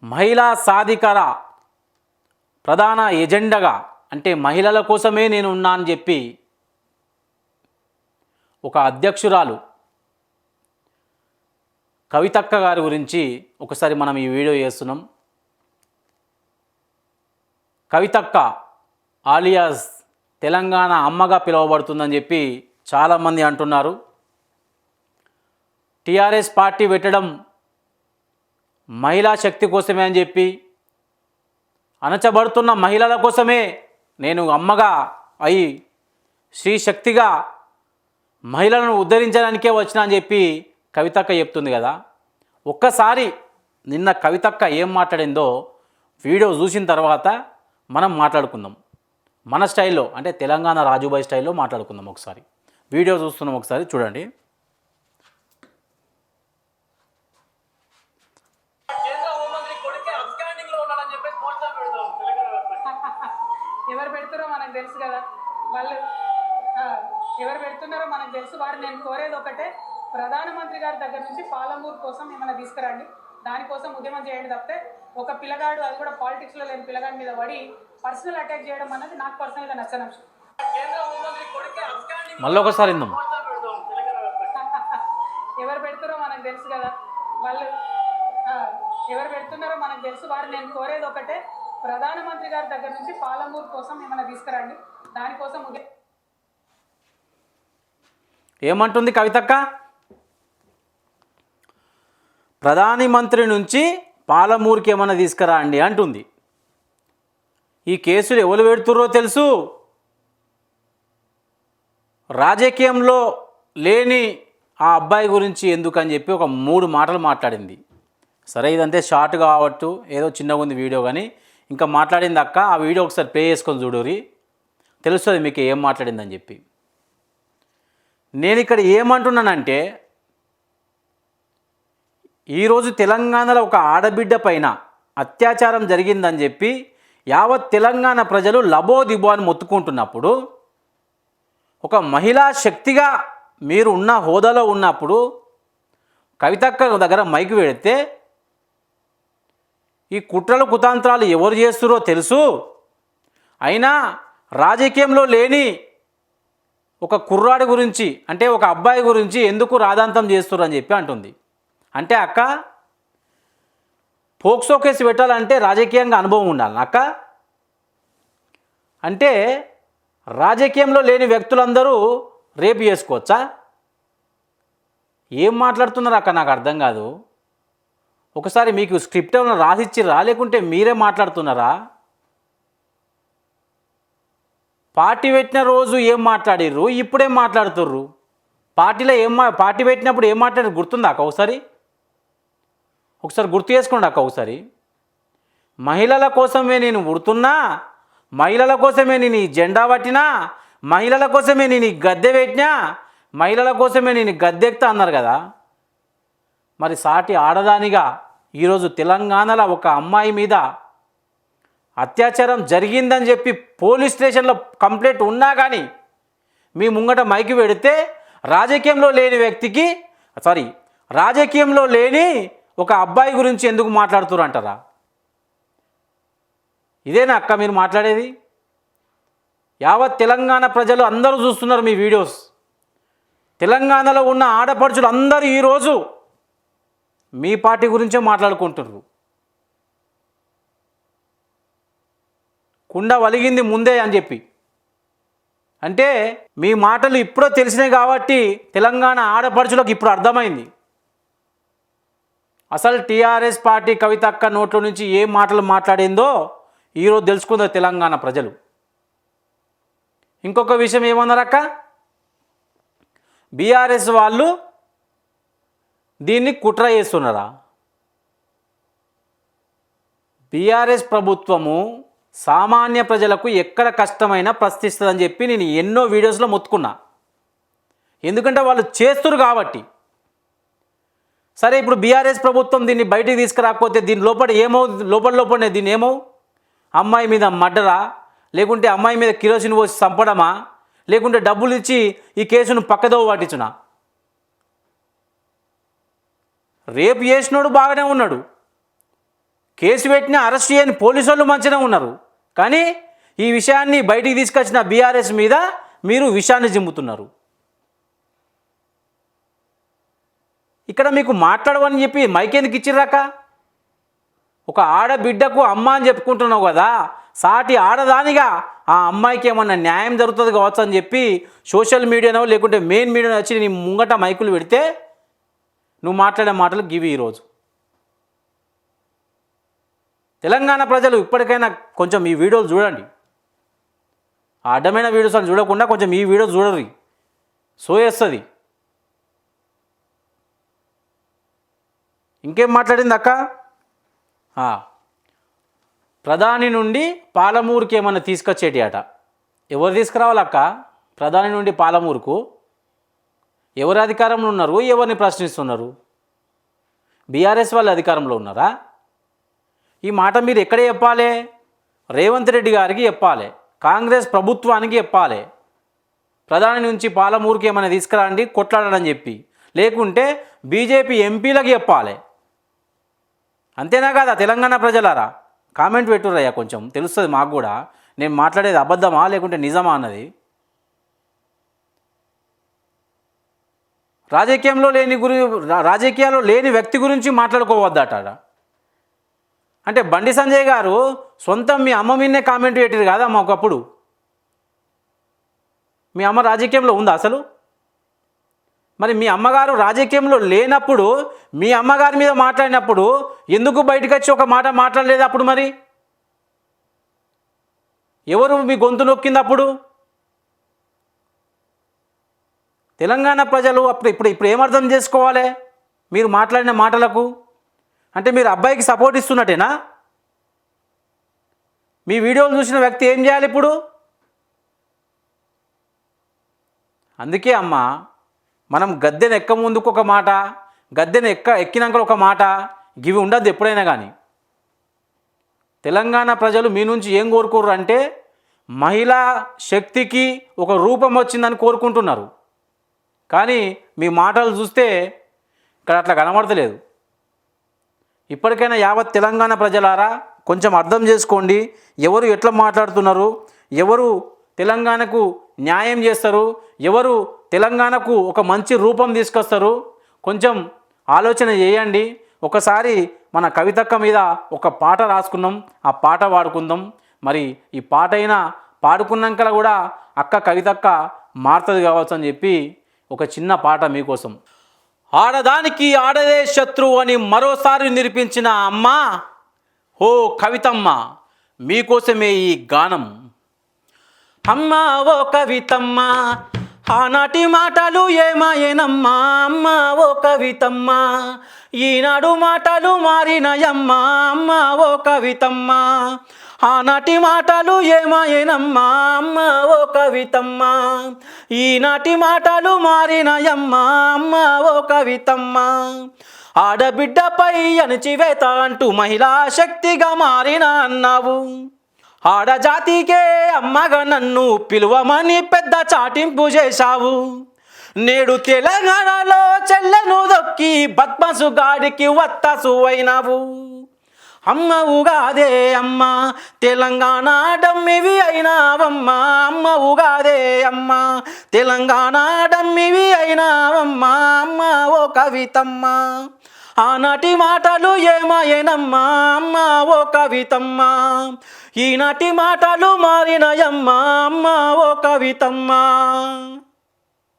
మహిళా సాధికార ప్రధాన ఎజెండాగా అంటే మహిళల కోసమే నేను ఉన్నా అని చెప్పి ఒక అధ్యక్షురాలు కవితక్క గారి గురించి ఒకసారి మనం ఈ వీడియో చేస్తున్నాం. కవితక్క ఆలియాస్ తెలంగాణ అమ్మగా పిలువబడుతుందని చెప్పి చాలామంది అంటున్నారు. టీఆర్ఎస్ పార్టీ పెట్టడం మహిళా శక్తి కోసమే అని చెప్పి, అణచబడుతున్న మహిళల కోసమే నేను అమ్మగా అయి శ్రీ శక్తిగా మహిళలను ఉద్ధరించడానికే వచ్చినా అని చెప్పి కవితక్క చెప్తుంది కదా. ఒక్కసారి నిన్న కవితక్క ఏం మాట్లాడిందో వీడియో చూసిన తర్వాత మనం మాట్లాడుకుందాం. మన స్టైల్లో అంటే తెలంగాణ రాజుబాయ్ స్టైల్లో మాట్లాడుకుందాం. ఒకసారి వీడియో చూస్తున్నాం, ఒకసారి చూడండి. ఎవరు పెడుతున్నారో మనకు తెలుసు కదా, వాళ్ళు ఎవరు పెడుతున్నారో మనకు తెలుసు. వారు నేను కోరేది ఒకటే, ప్రధానమంత్రి గారి దగ్గర నుంచి పాలమూరు కోసం ఏమైనా తీసుకురండి, దానికోసం ఉద్యమం చేయండి తప్పితే ఒక పిల్లగాడు, అది కూడా పాలిటిక్స్లో లేని పిల్లగాడి మీద పడి పర్సనల్ అటాక్ చేయడం అన్నది నాకు పర్సనల్గా నచ్చని అంశం. మళ్ళీ ఒకసారి ఇందాం. ఎవరు పెడుతున్నారో మనకు తెలుసు కదా, వాళ్ళు ఎవరు పెడుతున్నారో మనకు తెలుసు. వారు నేను కోరేది ఒకటే, ప్రధానమంత్రి గారి దగ్గర నుంచి పాలమూరు కోసం ఏమైనా తీసుకురండి, దానికోసం ఏమంటుంది కవితక్క? ప్రధాని మంత్రి నుంచి పాలమూరుకి ఏమైనా తీసుకురా అండి అంటుంది. ఈ కేసులు ఎవరు పెడుతుర్రో తెలుసు. రాజకీయంలో లేని ఆ అబ్బాయి గురించి ఎందుకని చెప్పి ఒక 3 మాటలు మాట్లాడింది. సరే, ఇదంతే షార్ట్ కావట్టు, ఏదో చిన్నగా ఉంది వీడియో, కానీ ఇంకా మాట్లాడింది అక్క. ఆ వీడియో ఒకసారి ప్లే చేసుకొని చూడురి, తెలుస్తుంది మీకు ఏం మాట్లాడిందని చెప్పి. నేను ఇక్కడ ఏమంటున్నానంటే, ఈరోజు తెలంగాణలో ఒక ఆడబిడ్డ పైన అత్యాచారం జరిగిందని చెప్పి యావత్ తెలంగాణ ప్రజలు లబోదిబో అని మొత్తుకుంటున్నప్పుడు, ఒక మహిళా శక్తిగా మీరు ఉన్న హోదాలో ఉన్నప్పుడు కవితక్క దగ్గర మైకు పెడితే ఈ కుట్రలు కుతంత్రాలు ఎవరు చేస్తురో తెలుసు, అయినా రాజకీయంలో లేని ఒక కుర్రాడి గురించి అంటే ఒక అబ్బాయి గురించి ఎందుకు రాదాంతం చేస్తుర్రు అని చెప్పి అంటుంది. అంటే అక్క, పోక్సో కేసు పెట్టాలంటే రాజకీయంగా అనుభవం ఉండాలి అక్క. అంటే రాజకీయంలో లేని వ్యక్తులందరూ రేపు చేసుకోవచ్చా? ఏం మాట్లాడుతున్నారు అక్క, నాకు అర్థం కాదు. ఒకసారి మీకు స్క్రిప్ట్ ఏమైనా రాసిచ్చి రాలేకుంటే మీరే మాట్లాడుతున్నారా? పార్టీ పెట్టిన రోజు ఏం మాట్లాడిర్రు, ఇప్పుడేం మాట్లాడుతుర్రు? పార్టీలో పార్టీ పెట్టినప్పుడు ఏం మాట్లాడారు గుర్తుందా అక్క? ఒకసారి గుర్తు చేసుకోండి అక్క. ఒకసారి మహిళల కోసమే నేను ఉడుతున్నా, మహిళల కోసమే నేను ఈ జెండా పట్టినా, మహిళల కోసమే నేను ఈ గద్దె పెట్టినా, మహిళల కోసమే నేను గద్దెక్తా అన్నారు కదా. మరి సాటి ఆడదానిగా ఈరోజు తెలంగాణలో ఒక అమ్మాయి మీద అత్యాచారం జరిగిందని చెప్పి పోలీస్ స్టేషన్లో కంప్లైంట్ ఉన్నా కానీ మీ ముంగట మైకి పెడితే రాజకీయంలో లేని వ్యక్తికి రాజకీయంలో లేని ఒక అబ్బాయి గురించి ఎందుకు మాట్లాడుతున్నారు అంటారా? ఇదేనా అక్క మీరు మాట్లాడేది? యావత్ తెలంగాణ ప్రజలు అందరూ చూస్తున్నారు మీ వీడియోస్. తెలంగాణలో ఉన్న ఆడపడుచులు అందరూ ఈరోజు మీ పార్టీ గురించే మాట్లాడుకుంటున్నారు. కుండ వలిగింది ముందే అని చెప్పి. అంటే మీ మాటలు ఇప్పుడో తెలిసినాయి కాబట్టి తెలంగాణ ఆడపడుచులకు ఇప్పుడు అర్థమైంది. అసలు టీఆర్ఎస్ పార్టీ కవితక్క నోట్ల నుంచి ఏ మాటలు మాట్లాడిందో ఈరోజు తెలుసుకుందారు తెలంగాణ ప్రజలు. ఇంకొక విషయం ఏమన్నారక్క, బీఆర్ఎస్ వాళ్ళు దీన్ని కుట్ర చేస్తున్నారా? బీఆర్ఎస్ ప్రభుత్వము సామాన్య ప్రజలకు ఎక్కడ కష్టమైనా ప్రశ్నిస్తుందని చెప్పి నేను ఎన్నో వీడియోస్లో మొత్తుకున్నా. ఎందుకంటే వాళ్ళు చేస్తున్నారు కాబట్టి. సరే, ఇప్పుడు బీఆర్ఎస్ ప్రభుత్వం దీన్ని బయటికి తీసుకురాకపోతే దీని లోపలనే దీన్ని ఏమో అమ్మాయి మీద మర్డరా, లేకుంటే అమ్మాయి మీద కిరోసిన్ పోసి చంపడమా, లేకుంటే డబ్బులు ఇచ్చి ఈ కేసును పక్కదోవ పట్టించునా? రేపు చేసినోడు బాగానే ఉన్నాడు, కేసు పెట్టినా అరెస్ట్ చేయని పోలీసు వాళ్ళు మంచిగా ఉన్నారు. కానీ ఈ విషయాన్ని బయటికి తీసుకొచ్చిన బీఆర్ఎస్ మీద మీరు విషయాన్ని జిమ్ముతున్నారు. ఇక్కడ మీకు మాట్లాడవని చెప్పి మైక్ ఎందుకు ఇచ్చిర్రాక? ఒక ఆడబిడ్డకు అమ్మ అని చెప్పుకుంటున్నావు కదా, సాటి ఆడదానిగా ఆ అమ్మాయికి ఏమన్నా న్యాయం జరుగుతుంది కావచ్చు అని చెప్పి సోషల్ మీడియానో లేకుంటే మెయిన్ మీడియాలో వచ్చి నీ ముంగట మైకులు పెడితే నువ్వు మాట్లాడే మాటలు గివి ఈరోజు. తెలంగాణ ప్రజలు ఇప్పటికైనా కొంచెం ఈ వీడియోలు చూడండి. ఆ అడ్డమైన వీడియోస్ అని చూడకుండా కొంచెం ఈ వీడియో చూడరు, సోయేస్తుంది. ఇంకేం మాట్లాడింది అక్క? ప్రధాని నుండి పాలమూరుకి ఏమన్నా తీసుకొచ్చేటి అట. ఎవరు తీసుకురావాలక్క? ప్రధాని నుండి పాలమూరుకు ఎవరు అధికారంలో ఉన్నారు? ఎవరిని ప్రశ్నిస్తున్నారు? బీఆర్ఎస్ వాళ్ళు అధికారంలో ఉన్నారా? ఈ మాట మీరు ఎక్కడ చెప్పాలి? రేవంత్ రెడ్డి గారికి చెప్పాలి, కాంగ్రెస్ ప్రభుత్వానికి చెప్పాలి. ప్రధాని నుంచి పాలమూరుకి ఏమైనా తీసుకురండి కొట్లాడని చెప్పి, లేకుంటే బీజేపీ ఎంపీలకు చెప్పాలి. అంతేనా కాదా? తెలంగాణ ప్రజలారా కామెంట్ పెట్టుర్రయ్యా, కొంచెం తెలుస్తుంది మాకు కూడా నేను మాట్లాడేది అబద్ధమా లేకుంటే నిజమా అన్నది. రాజకీయాల్లో లేని వ్యక్తి గురించి మాట్లాడుకోవద్దట. అంటే బండి సంజయ్ గారు సొంతం మీ అమ్మ మీదనే కామెంట్ పెట్టారు కదా అమ్మ ఒకప్పుడు. మీ అమ్మ రాజకీయంలో ఉందా అసలు? మరి మీ అమ్మగారు రాజకీయంలో లేనప్పుడు మీ అమ్మగారి మీద మాట్లాడినప్పుడు ఎందుకు బయటకు వచ్చి ఒక మాట మాట్లాడలేదు అప్పుడు? మరి ఎవరు మీ గొంతు నొక్కింది అప్పుడు? తెలంగాణ ప్రజలు ఇప్పుడు ఏమర్థం చేసుకోవాలి మీరు మాట్లాడిన మాటలకు? అంటే మీరు అబ్బాయికి సపోర్ట్ ఇస్తున్నట్టేనా? మీ వీడియోలు చూసిన వ్యక్తి ఏం చేయాలి ఇప్పుడు? అందుకే అమ్మ, మనం గద్దెను ఎక్క ముందుకు ఒక మాట, గద్దెను ఎక్కినాక ఒక మాట, గివి ఉండద్దు ఎప్పుడైనా కానీ. తెలంగాణ ప్రజలు మీ నుంచి ఏం కోరుకోరు అంటే మహిళా శక్తికి ఒక రూపం వచ్చిందని కోరుకుంటున్నారు. కానీ మీ మాటలు చూస్తే ఇక్కడ అట్లా కనబడతలేదు. ఇప్పటికైనా యావత్ తెలంగాణ ప్రజలారా కొంచెం అర్థం చేసుకోండి. ఎవరు ఎట్లా మాట్లాడుతున్నారు, ఎవరు తెలంగాణకు న్యాయం చేస్తారు, ఎవరు తెలంగాణకు ఒక మంచి రూపం తీసుకొస్తారు, కొంచెం ఆలోచన చేయండి. ఒకసారి మన కవితక్క మీద ఒక పాట రాసుకున్నాం, ఆ పాట పాడుకుందాం. మరి ఈ పాట అయినా పాడుకున్నాక కూడా అక్క కవితక్క మారుతుంది కావచ్చు అని చెప్పి ఒక చిన్న పాట మీకోసం. ఆడదానికి ఆడదే శత్రువు అని మరోసారి నిరూపించిన అమ్మ ఓ కవితమ్మ, మీకోసమే ఈ గానం. అమ్మ ఓ కవితమ్మ, ఆనాటి మాటలు ఏమాయేనమ్మా. అమ్మ ఓ కవితమ్మ, ఈనాడు మాటలు మారినయమ్మా. అమ్మ ఓ కవితమ్మ, ఆనాటి మాటలు ఏమాయేనమ్మా. అమ్మ ఓ కవితమ్మ, ఈనాటి మాటలు మారినయమ్మా. అమ్మ ఓ కవితమ్మ, ఆడబిడ్డపై అణచివేత అంటూ మహిళా శక్తిగా మారిన అన్నావు. ఆడజాతికే అమ్మగా నన్ను పిలువమని పెద్ద చాటింపు చేశావు. నేడు తెలంగాణలో చెల్లెను దొక్కి బద్మాసు గాడికి వత్తాసు అయినావు. అమ్మ ఉగాదే అమ్మ, తెలంగాణ డమ్మివి అయినావమ్మా. అమ్మ ఉగాదే అమ్మ, తెలంగాణ డమ్మివి అయినావమ్మా. అమ్మ ఓ కవితమ్మ, ఆనాటి మాటలు ఏమాయేనమ్మా. అమ్మ ఓ కవితమ్మ, ఈనాటి మాటలు మారినయమ్మా. అమ్మ ఓ కవితమ్మ.